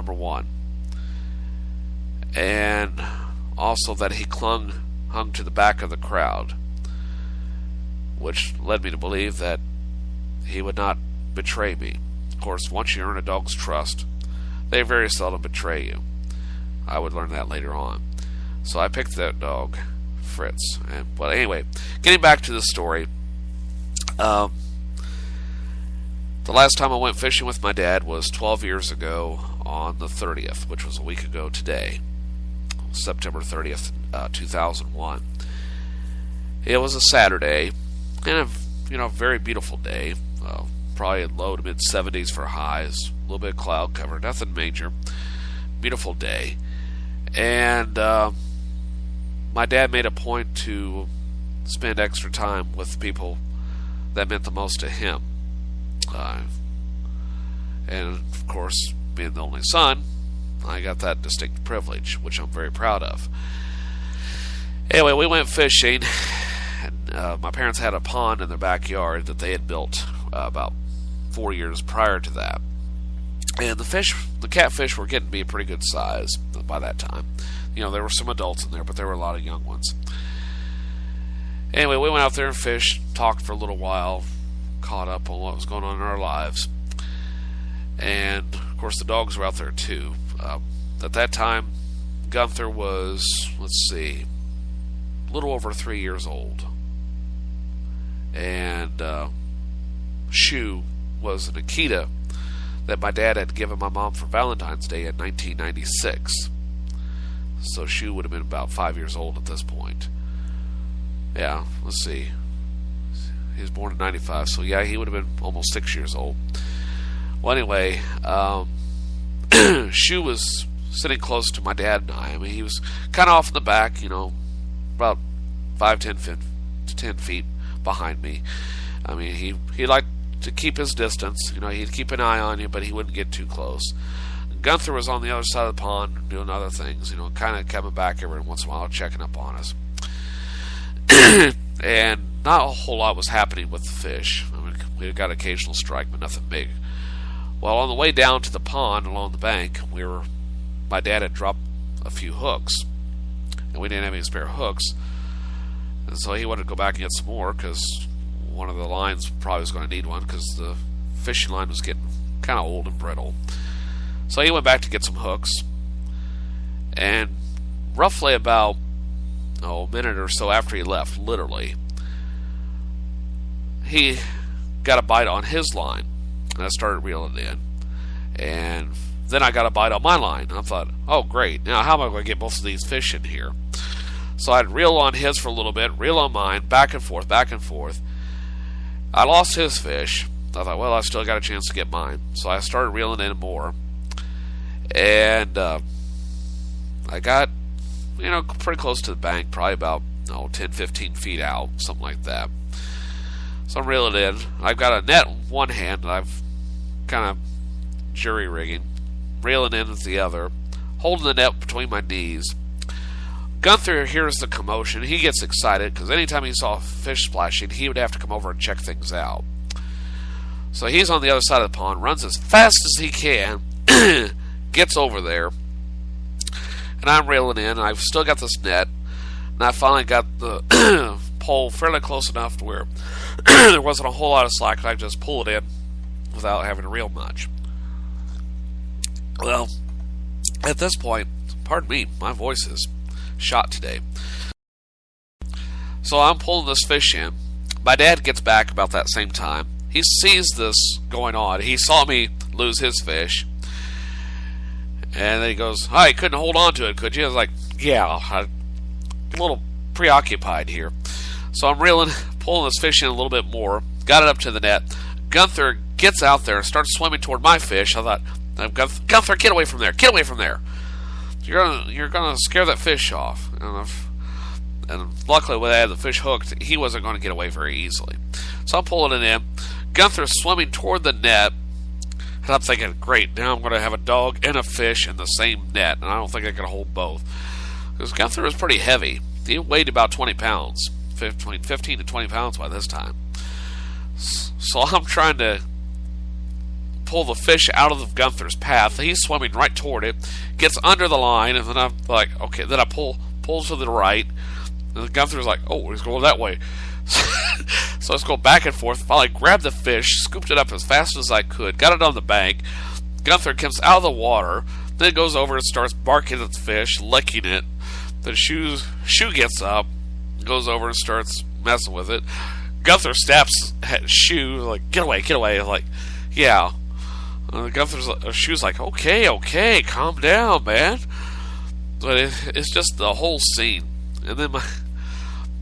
number one. And also that he hung to the back of the crowd, which led me to believe that he would not betray me. Of course, once you earn a dog's trust, they very seldom betray you. I would learn that later on. So I picked that dog, Fritz. But anyway, getting back to the story, the last time I went fishing with my dad was 12 years ago on the 30th, which was a week ago today, September 30th, 2001. It was a Saturday, and a very beautiful day. Probably low to mid 70s for highs, a little bit of cloud cover, nothing major. Beautiful day. And my dad made a point to spend extra time with the people that meant the most to him. And of course, being the only son, I got that distinct privilege, which I'm very proud of. Anyway, we went fishing, and my parents had a pond in their backyard that they had built about 4 years prior to that. And the catfish were getting to be a pretty good size by that time. There were some adults in there, but there were a lot of young ones. Anyway, we went out there and fished, talked for a little while, caught up on what was going on in our lives. And, of course, the dogs were out there, too. At that time, Gunther was, a little over 3 years old. And Shoe was an Akita that my dad had given my mom for Valentine's Day in 1996. So Shoe would have been about 5 years old at this point. Yeah, he was born in 95, so yeah, he would have been almost 6 years old. Well, anyway, Shoe was sitting close to my dad and I. He was kind of off in the back, about 10 feet behind me. He liked to keep his distance. He'd keep an eye on you, but he wouldn't get too close. Gunther was on the other side of the pond doing other things, kind of coming back every once in a while, checking up on us. And not a whole lot was happening with the fish. We got an occasional strike, but nothing big. Well, on the way down to the pond along the bank, my dad had dropped a few hooks, and we didn't have any spare hooks. And so he wanted to go back and get some more, because one of the lines probably was going to need one, because the fishing line was getting kind of old and brittle. So he went back to get some hooks, and roughly about a minute or so after he left, literally, he got a bite on his line, and I started reeling in. And then I got a bite on my line, and I thought, oh great, now how am I going to get both of these fish in here? So I'd reel on his for a little bit, reel on mine, back and forth, back and forth. I lost his fish. I thought, well, I still got a chance to get mine. So I started reeling in more. And I got, pretty close to the bank, probably about 10, 15 feet out, something like that. So I'm reeling in. I've got a net in one hand, and I've kind of jury rigging, reeling in with the other, holding the net between my knees. Gunther hears the commotion. He gets excited, because anytime he saw fish splashing, he would have to come over and check things out. So he's on the other side of the pond, runs as fast as he can, gets over there, and I'm reeling in. I've still got this net, and I finally got the pole fairly close enough to where there wasn't a whole lot of slack, and I just pull it in without having to reel much. Well, at this point, pardon me, my voice is shot today. So I'm pulling this fish in. My dad gets back about that same time. He sees this going on. He saw me lose his fish. And then he goes, "Hi, you couldn't hold on to it, could you?" I was like, "Yeah, I'm a little preoccupied here." So I'm pulling this fish in a little bit more. Got it up to the net. Gunther gets out there and starts swimming toward my fish. I thought, "Gunther, get away from there! Get away from there! You're gonna scare that fish off." And luckily, when I had the fish hooked, he wasn't going to get away very easily. So I'm pulling it in. Gunther's swimming toward the net. And I'm thinking, great, now I'm going to have a dog and a fish in the same net. And I don't think I can hold both. Because Gunther was pretty heavy. He weighed about 20 pounds. 15 to 20 pounds by this time. So I'm trying to pull the fish out of Gunther's path. He's swimming right toward it, gets under the line, and then I'm like, okay. Then I pull to the right, and Gunther's like, oh, he's going that way. So let's go back and forth. Finally, grabbed the fish, scooped it up as fast as I could, got it on the bank. Gunther comes out of the water, then goes over and starts barking at the fish, licking it. Then Shoe gets up, goes over and starts messing with it. Gunther snaps at Shoe, like, get away. Like, yeah. Shoe's like, okay, calm down, man. But it's just the whole scene. And then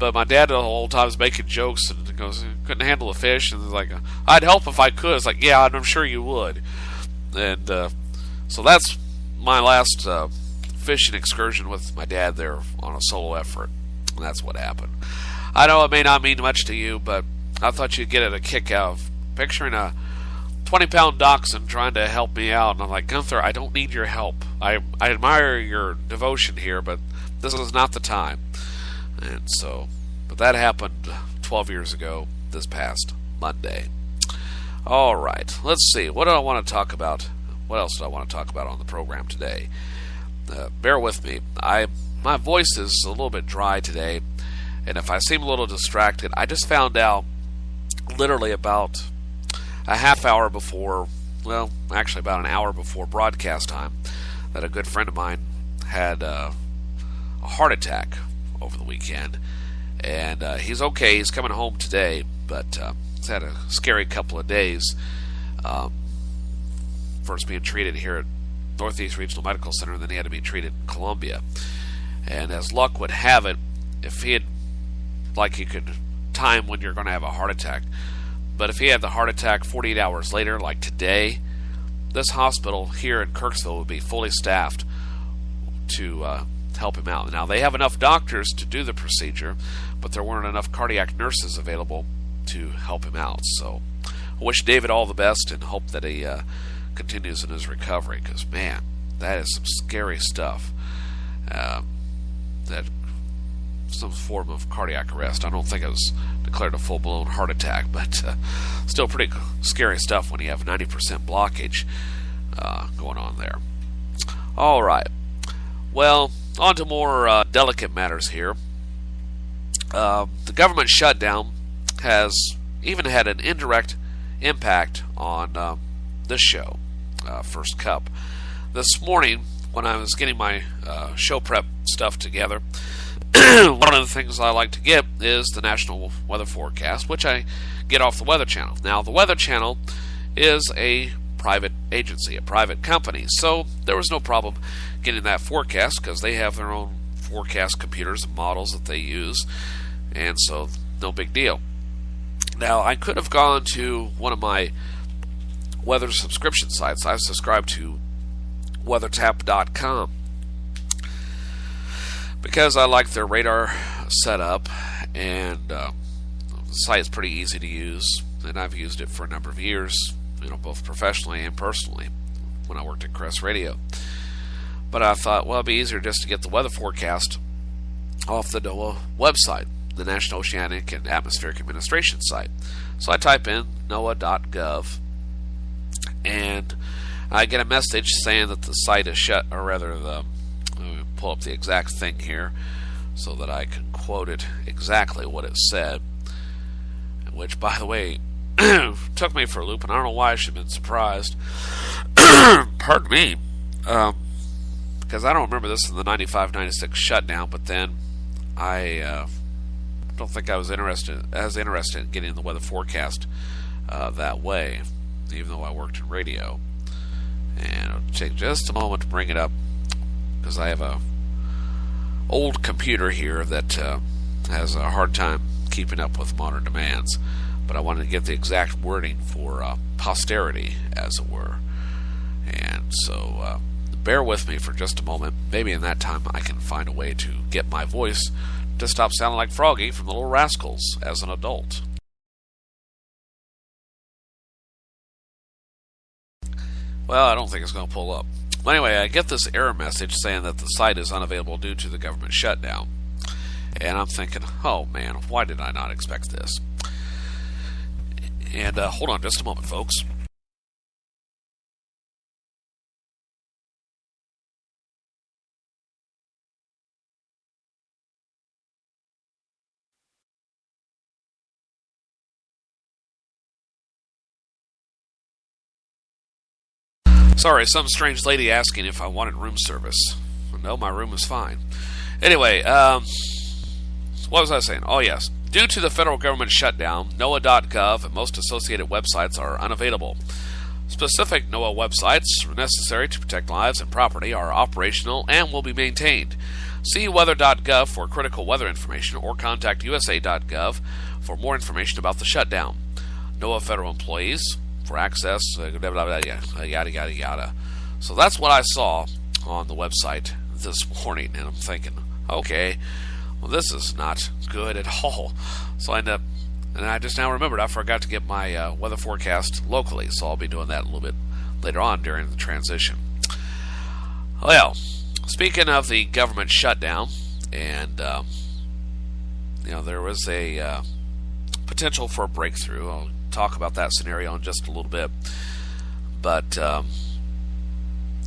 my dad the whole time is making jokes and goes, couldn't handle the fish, and he's like, I'd help if I could. It's like, yeah, I'm sure you would. And so that's my last fishing excursion with my dad there on a solo effort. And that's what happened. I know it may not mean much to you, but I thought you'd get a kick out of picturing a 20-pound dachshund trying to help me out. And I'm like, Gunther, I don't need your help. I admire your devotion here, but this is not the time. And so, but that happened 12 years ago this past Monday. All right, let's see. What do I want to talk about? What else do I want to talk about on the program today? Bear with me. My voice is a little bit dry today, and if I seem a little distracted, I just found out literally about a half hour before, well, actually about an hour before broadcast time, that a good friend of mine had a heart attack over the weekend. And he's okay. He's coming home today, but he's had a scary couple of days. First being treated here at Northeast Regional Medical Center, and then he had to be treated in Columbia. And as luck would have it, if he had, like, he could time when you're going to have a heart attack, but if he had the heart attack 48 hours later, like today, this hospital here in Kirksville would be fully staffed to help him out. Now, they have enough doctors to do the procedure, but there weren't enough cardiac nurses available to help him out. So I wish David all the best and hope that he continues in his recovery, because, man, that is some scary stuff. That some form of cardiac arrest. I don't think it was declared a full-blown heart attack, but still pretty scary stuff when you have 90% blockage going on there. All right. Well, on to more delicate matters here. The government shutdown has even had an indirect impact on this show, First Cup. This morning, when I was getting my show prep stuff together, one of the things I like to get is the National Weather Forecast, which I get off the Weather Channel. Now, the Weather Channel is a private agency, a private company, so there was no problem getting that forecast because they have their own forecast computers and models that they use, and so no big deal. Now, I could have gone to one of my weather subscription sites. I subscribe to weathertap.com because I like their radar setup, and the site is pretty easy to use, and I've used it for a number of years, both professionally and personally when I worked at Crest Radio. But I thought, well, it'd be easier just to get the weather forecast off the NOAA website, the National Oceanic and Atmospheric Administration site. So I type in noaa.gov, and I get a message saying that the site is shut, or rather, let me pull up the exact thing here so that I can quote it exactly what it said, which, by the way, took me for a loop, and I don't know why I should have been surprised. Pardon me. Because I don't remember this in the 95-96 shutdown, but then I don't think I was as interested in getting the weather forecast that way, even though I worked in radio. And it'll take just a moment to bring it up, because I have a old computer here that has a hard time keeping up with modern demands. But I wanted to get the exact wording for posterity, as it were. And so bear with me for just a moment. Maybe in that time I can find a way to get my voice to stop sounding like Froggy from the Little Rascals as an adult. Well, I don't think it's going to pull up. Well, anyway, I get this error message saying that the site is unavailable due to the government shutdown. And I'm thinking, oh man, why did I not expect this? And hold on just a moment, folks. Sorry, some strange lady asking if I wanted room service. No, my room is fine. Anyway, what was I saying? Oh, yes. Due to the federal government shutdown, NOAA.gov and most associated websites are unavailable. Specific NOAA websites necessary to protect lives and property are operational and will be maintained. See weather.gov for critical weather information or contact USA.gov for more information about the shutdown. NOAA federal employees for access, yada, yada, yada. So that's what I saw on the website this morning, and I'm thinking, okay, well, this is not good at all. So I end up, and I just now remembered I forgot to get my weather forecast locally, so I'll be doing that a little bit later on during the transition. Well, speaking of the government shutdown, and there was a potential for a breakthrough. I'll talk about that scenario in just a little bit, but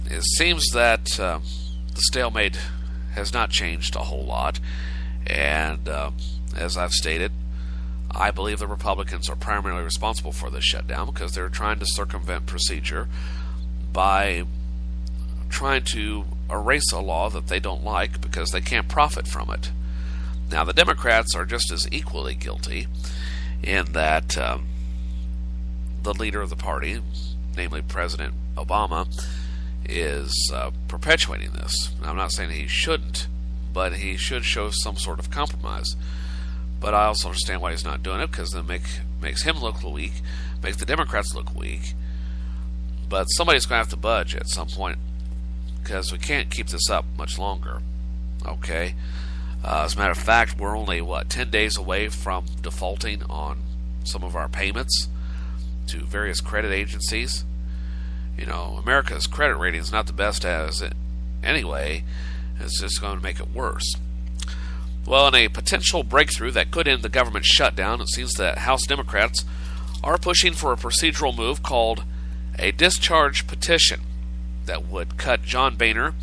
it seems that the stalemate has not changed a whole lot, and as I've stated, I believe the Republicans are primarily responsible for this shutdown because they're trying to circumvent procedure by trying to erase a law that they don't like because they can't profit from it. Now, the Democrats are just as equally guilty in that the leader of the party, namely President Obama, is perpetuating this. Now, I'm not saying he shouldn't, but he should show some sort of compromise. But I also understand why he's not doing it, because then makes him look weak, makes the Democrats look weak. But somebody's going to have to budge at some point, because we can't keep this up much longer. Okay? As a matter of fact, we're only, 10 days away from defaulting on some of our payments to various credit agencies. America's credit rating is not the best as it anyway. It's just going to make it worse. Well, in a potential breakthrough that could end the government shutdown, it seems that House Democrats are pushing for a procedural move called a discharge petition that would cut John Boehner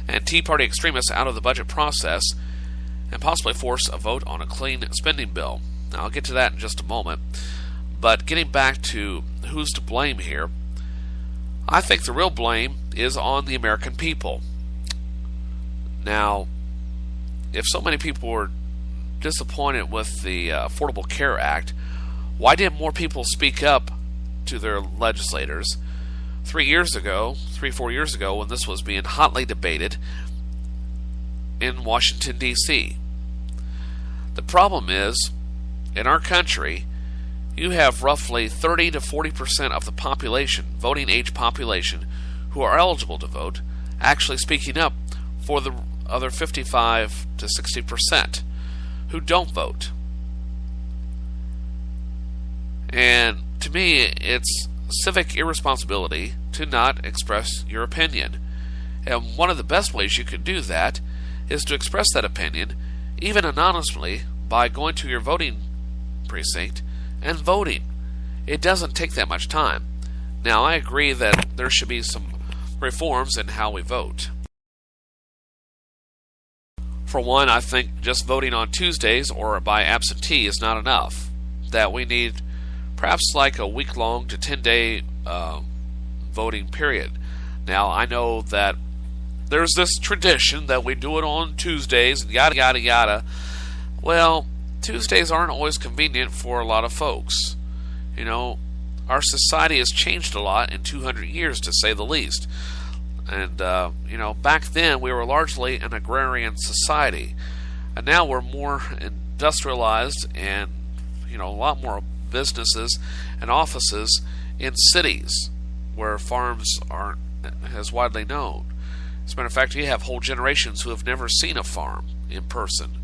and Tea Party extremists out of the budget process and possibly force a vote on a clean spending bill. Now, I'll get to that in just a moment. But getting back to who's to blame here, I think the real blame is on the American people. Now, if so many people were disappointed with the Affordable Care Act, why didn't more people speak up to their legislators 4 years ago, when this was being hotly debated in Washington, D.C.? The problem is, in our country, you have roughly 30 to 40% of the population, voting age population, who are eligible to vote, actually speaking up for the other 55 to 60% who don't vote. And to me, it's civic irresponsibility to not express your opinion. And one of the best ways you can do that is to express that opinion, even anonymously, by going to your voting precinct and voting. It doesn't take that much time. Now, I agree that there should be some reforms in how we vote. For one, I think just voting on Tuesdays or by absentee is not enough. That we need perhaps like a week-long to 10-day voting period. Now, I know that there's this tradition that we do it on Tuesdays and yada, yada, yada. Well, Tuesdays aren't always convenient for a lot of folks. Our society has changed a lot in 200 years, to say the least. And, back then we were largely an agrarian society. And now we're more industrialized and, a lot more businesses and offices in cities where farms aren't as widely known. As a matter of fact, you have whole generations who have never seen a farm in person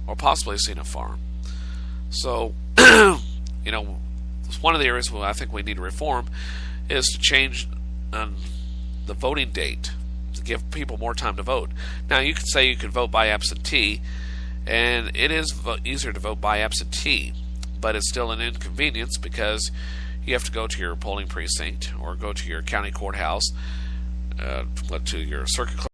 or possibly seen a farm. So, one of the areas where I think we need to reform is to change the voting date to give people more time to vote. Now, you could say you could vote by absentee, and it is easier to vote by absentee, but it's still an inconvenience because you have to go to your polling precinct or go to your county courthouse, to your circuit clerk